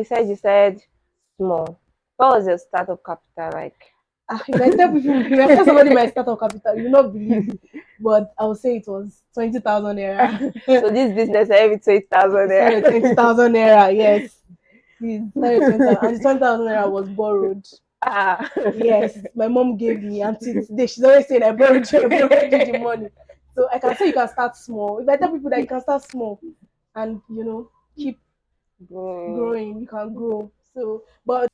you said small. What was your startup capital like? If I tell people, if I tell somebody my startup capital, you will not believe me. But I would say it was 20,000 naira. So this business every 20,000 Sorry, there. 20,000 naira. Yes, please. Sorry, 20,000. And the 20,000 naira was borrowed. Ah. Yes, my mom gave me until today. She's always saying I borrowed you, I borrowed you the money. So I can say you can start small. If I tell people that you can start small and keep growing, you can grow. So, but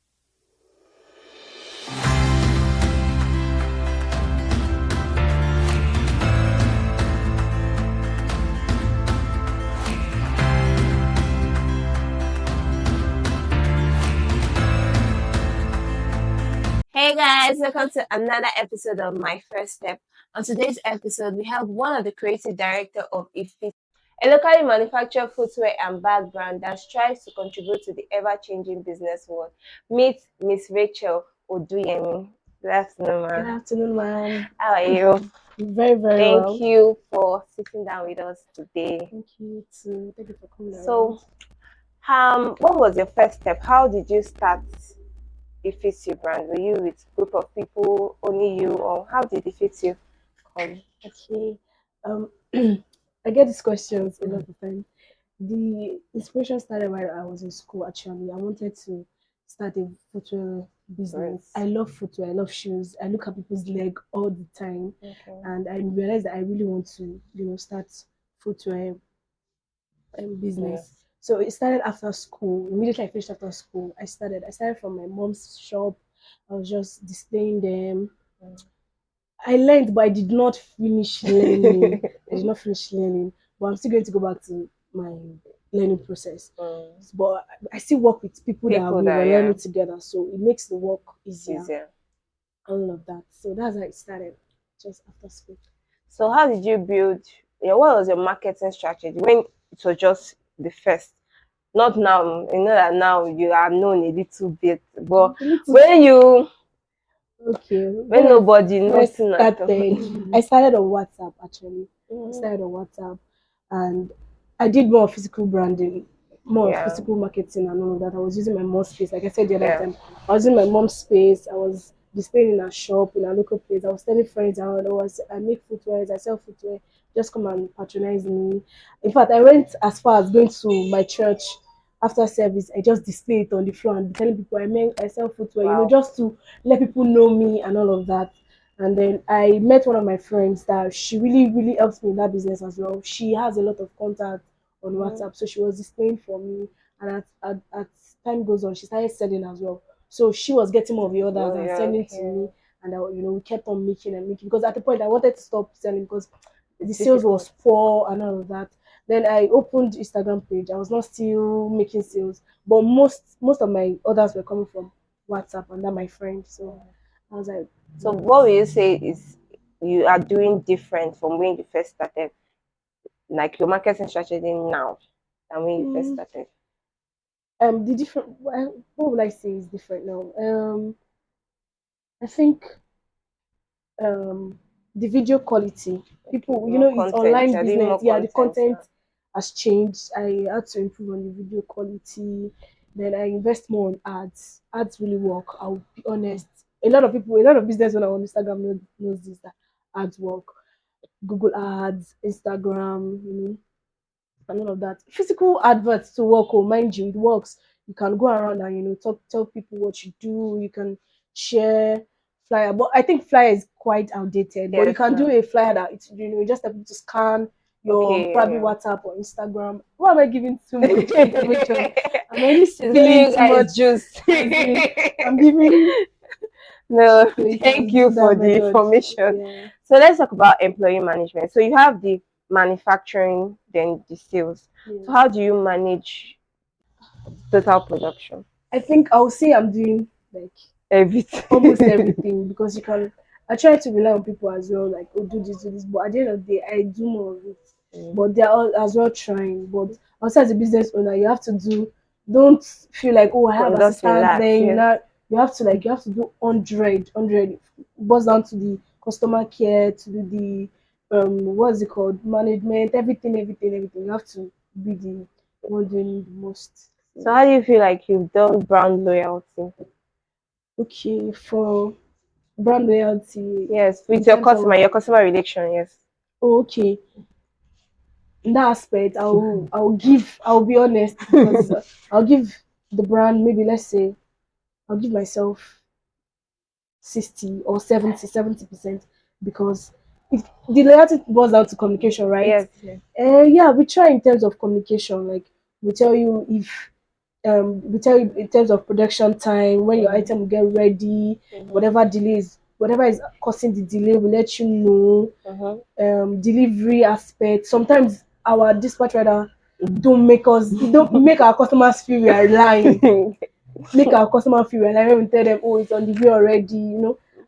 Hey guys, welcome to another episode of My First Step. On today's episode, we have one of the creative director of Ifit, a locally manufactured footwear and bag brand that strives to contribute to the ever-changing business world. Meet Miss Recheal Oduyemi. Good afternoon, good ma'am. afternoon, ma'am. How are you? Very, very Thank well. you for sitting down with us today. Thank you too. Thank you for coming So, around. what was your first step? How did you start Ifit You brand? Were you with a group of people, only you, or how did Ifit You come? Okay. Um, I get these questions a lot of time. The inspiration started while I was in school. Actually, I wanted to start a footwear business. I love footwear. I love shoes. I look at people's leg all the time, Okay. and I realized that I really want to, start footwear business. Yes. So it started after school. Immediately I finished after school, I started. I started from my mom's shop. I was just displaying them. I learned, but I did not finish learning. I did not finish learning, but I'm still going to go back to my learning process. But I still work with people that People we that, were yeah, learning together, so it makes the work easier. easier. All of that. So that's how it started, just after school. So how did you build? Yeah, what was your marketing strategy when it was just the first? Not now. You know that now you are known a little bit, but when you Okay, when nobody first nothing at all. started, I started on WhatsApp actually. I started on WhatsApp, and I did more physical branding, more Yeah. physical marketing and all of that. I was using my mom's space, like I said the other Yeah. time. I was using my mom's space. I was displaying in a shop in a local place. I was telling friends I make footwear, I sell footwear. Just come and patronize me. In fact, I went as far as going to my church after service. I just display it on the floor and be telling people I sell footwear, Wow. just to let people know me and all of that. And then I met one of my friends that she really, really helps me in that business as well. She has a lot of contact on WhatsApp, so she was displaying for me. And at time goes on, she started selling as well. So she was getting more of the orders and sending to me. And we kept on making and making, because at the point I wanted to stop selling because the sales was poor and all of that. Then I opened Instagram page. I was not still making sales, but most of my orders were coming from WhatsApp and that my friend. So I was like, So what will you say is you are doing different from when you first started? Like your marketing strategy now than when you first started? the different. What would I say is different now? I think the video quality. People, More it's content. online You're doing business. more Yeah, the content content now. has changed. I had to improve on the video quality. Then I invest more on ads. Ads really work. I'll be honest. A lot of business owner on Instagram knows this, that ads work. Google ads, Instagram, and all of that. Physical adverts to work, oh, mind you, it works. You can go around and tell people what you do. You can share flyer, but I think flyer is quite outdated. But you Yes, can do now. a flyer that it's just have to scan your Okay, probably yeah. WhatsApp or Instagram. Why am I giving too much information? I'm already She's giving spilling you too much. guys juice. I'm giving. No, So you thank can do you that for the method. information. Yeah. So let's talk about employee management. So you have the manufacturing, then the sales. So Yes. how do you manage total production? I think I'll say I'm doing like Everything. almost everything, because you can. I try to rely on people as well, like, oh, do this, but at the end of the day, I do more of it. But they're all as well trying. But also as a business owner, you have to do. Don't feel like, oh, I have Just assistants. relax, Then yes. you have to do 100. Boils down to the customer care, to do the what's it called, management, everything. You have to be the one doing the most. So how do you feel like you've done brand loyalty? Okay, for brand loyalty Yes, in with terms of, your customer relation, yes. oh, okay, in that aspect, I'll be honest because I'll give the brand, maybe let's say I'll give myself 60 or 70% because if the loyalty boils down to communication, right? Yes, yes. Yeah, we try in terms of communication. Like we tell you if we tell you in terms of production time when your Mm-hmm. item will get ready, Mm-hmm. whatever is causing the delay, we let you know. Mm-hmm. Delivery aspect. Sometimes our dispatch rider don't make our customers feel we are lying, make our customer feel like when we tell them, oh, it's on the way already.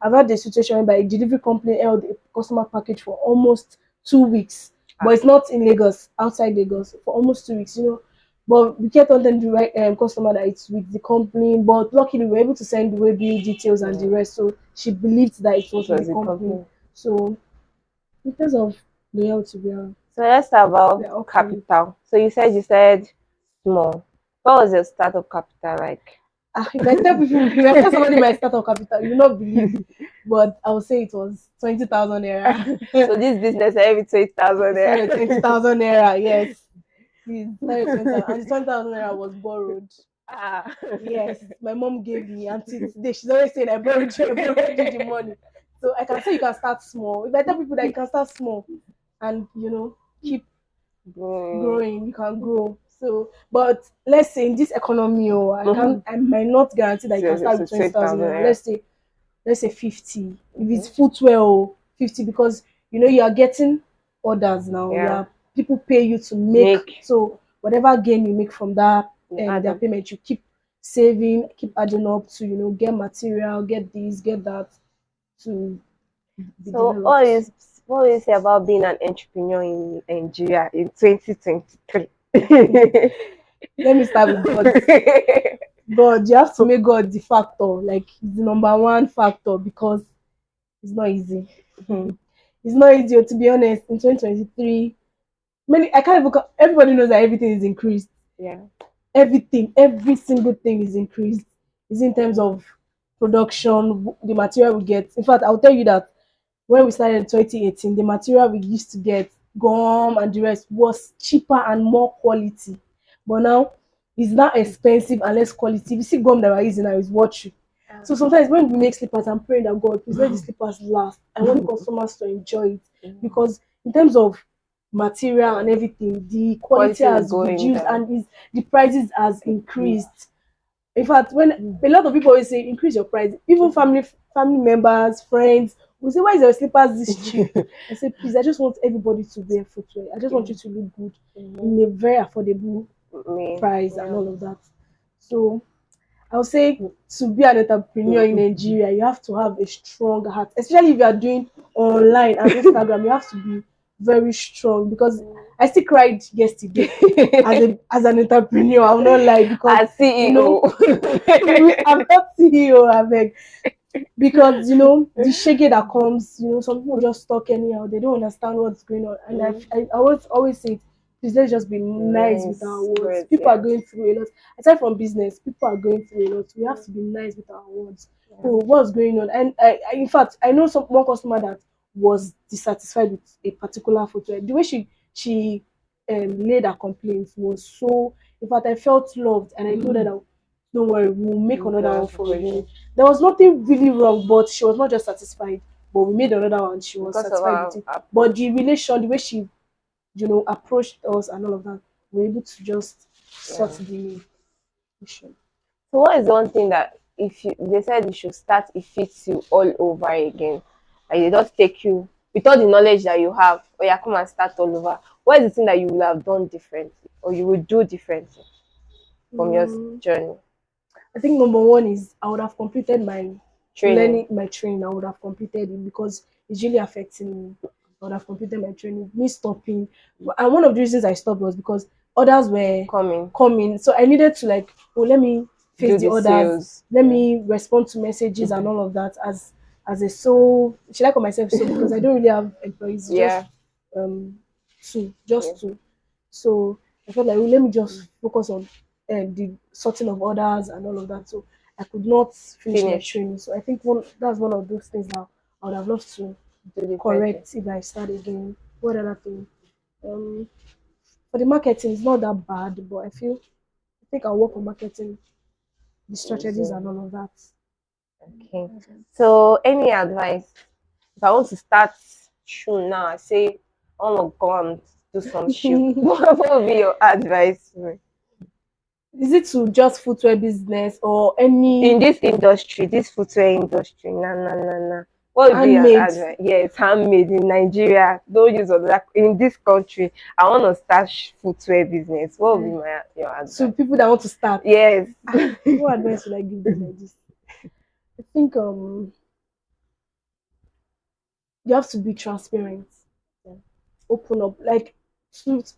I've had a situation whereby a delivery company held a customer package for almost 2 weeks, but Ah, it's not in Lagos, outside Lagos, for almost 2 weeks. But we kept on telling the right customer that it's with the company, but luckily we were able to send the way bill details and the yeah. rest, so she believed that it It was with the was a company. company. So in terms of loyalty, So let's talk we about are okay. capital. So you said small. What was your start of capital like? If I tell people, if I tell somebody my startup capital, you will not believe. But I will say it was 20,000 naira. So this business every 20,000 It started there. 20,000 naira. Yes, please. It started 20,000, and the 20,000 naira was borrowed. Ah. Yes, my mom gave me until today. She's always saying I borrowed you the money. So I can say you can start small. If I tell people that you can start small and keep Mm. growing, you can grow. So, but let's say in this economy, Mhm. I might not guarantee that you can So, start so with 20,000 20,000 naira. there. Let's say 50. If it's Mhm. footwear, 50, because you are getting orders now. Yeah. People pay you to make, Make so whatever gain you make from that their Adam. payment, you keep saving, keep adding up to get material, get this, get that to be So developed. what do you say about being an entrepreneur in Nigeria in 2023? Let me start with God. God, you have to make God the factor, like the number one factor, because it's not easy. Mhm. It's not easy, to be honest. In 2023, I can't even. Everybody knows that everything is increased. Yeah. Everything, every single thing is increased. Is in terms Mhm. of production, the material we get. In fact, I'll tell you that when we started in 2018, the material we used to get, gum and the rest, was cheaper and more quality. But now it's not expensive and less quality. If you see gum that we're using now is what you. So sometimes when we make slippers, I'm praying that God, please let the slippers last. I want the customers to enjoy it, Mhm. because in terms of material and everything, the quality Quality is has going reduced down. and the prices has increased. In fact, when a lot of people always say increase your price, even family members, friends will say, why is your slippers this cheap? I say, please, I just want everybody to wear footwear. I just want you to look good Mhm. in a very affordable Me, price and yeah. all of that. So I would say to be an entrepreneur in Nigeria, you have to have a strong heart, especially if you are doing online and Instagram. You have to be very strong, because I still cried yesterday as an entrepreneur. I will not lie, because As CEO. I'm not CEO, I beg, because the shege that comes, some people just talk anyhow, they don't understand what's going on, and Mm. I always say, please, let's just be nice with our Nice words. words, People are yeah. going through a lot. Aside from business, people are going through a lot. We have to be nice with our words. Yeah. Oh, what's going on? And in fact, I know one customer that was dissatisfied with a particular photo. The way she laid her complaints was so, in fact, I felt loved, and I told her that, don't worry, we'll make Mm, another one for for you. you. There was nothing really wrong, but she was not just satisfied. But we made another one. She was Because of satisfied with our it. But approach. the relation, the way she, approached us and all of that, we were able to just sort Yeah. the issue. So what is one thing that if you they said you should start it fits you all over again? Like they just take you with all the knowledge that you have, or you come and start all over. What is the thing that you would have done differently or you would do differently from your Mm, journey? I think number one is I would have completed my Training. training. I would have completed it, because it's really affecting me. I would have completed my training. Me stopping, and one of the reasons I stopped was because others were Coming. coming, so I needed to, like, oh, let me face Do the the others. sales. Let Yeah. me respond to messages and all of that, as a sole. Should I call myself sole, because I don't really have employees, just Yeah. um Yeah. two. So I felt like, oh, let me just focus on the sorting of orders and all of that. So I could not finish my Finish. training. So I think that's one of those things that I would have loved to Do differently. correct if I start again. What other thing? Um, for the marketing, it's not that bad, but I think I'll work on marketing, the strategies and So, all of that. okay. So, any advice? If I want to start shoe now, I say, I want to go and do some shoe. What would be your advice for me? Is it to just footwear business or In any this industry, this footwear industry? Nah, nah, nah, nah. What would be your handmade? advice? Yes, handmade in Nigeria. Don't use other in this country. I want to start footwear business. What would be your So advice? people that want to start, Yes. what advice would I give them like this? I think you have to be transparent, open up. Like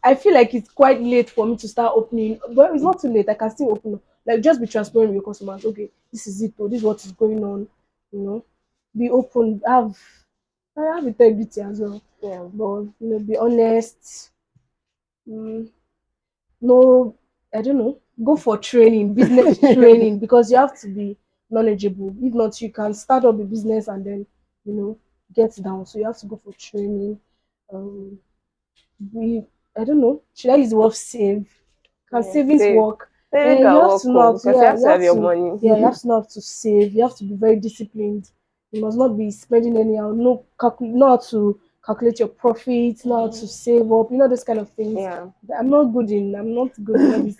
I feel like it's quite late for me to start opening, but it's not too late. I can still open up. Like just be transparent with your customers. Okay, this is it. Or this is what is going on. You know, be open. Have integrity as well. Yeah. But be honest. Mm, no, I don't know. Go for training, business training, because you have to be knowledgeable. If not, you can start up a business and then you know get down. So you have to go for training. Um, we I don't know. Should I use the word save? Can Yeah. savings Save. work? Saving And you can have work to know how oh, to, because you yeah, have to have your money. you have to know how to save. You have to be very disciplined. You must not be spending anyhow. Know how to calculate your profits. Know how to save up. Those kind of things. Yeah. I'm not good in all this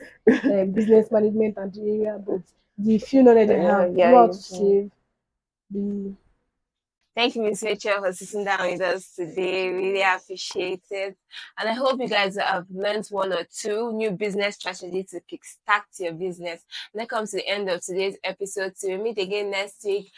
business management and the area, but the few knowledge I have, Yeah. know how to Yeah. save. The Thank you, Miss Recheal, for sitting down with us today. Really appreciate it. And I hope you guys have learned one or two new business strategies to kickstart your business. And that comes to the end of today's episode. So we meet again next week.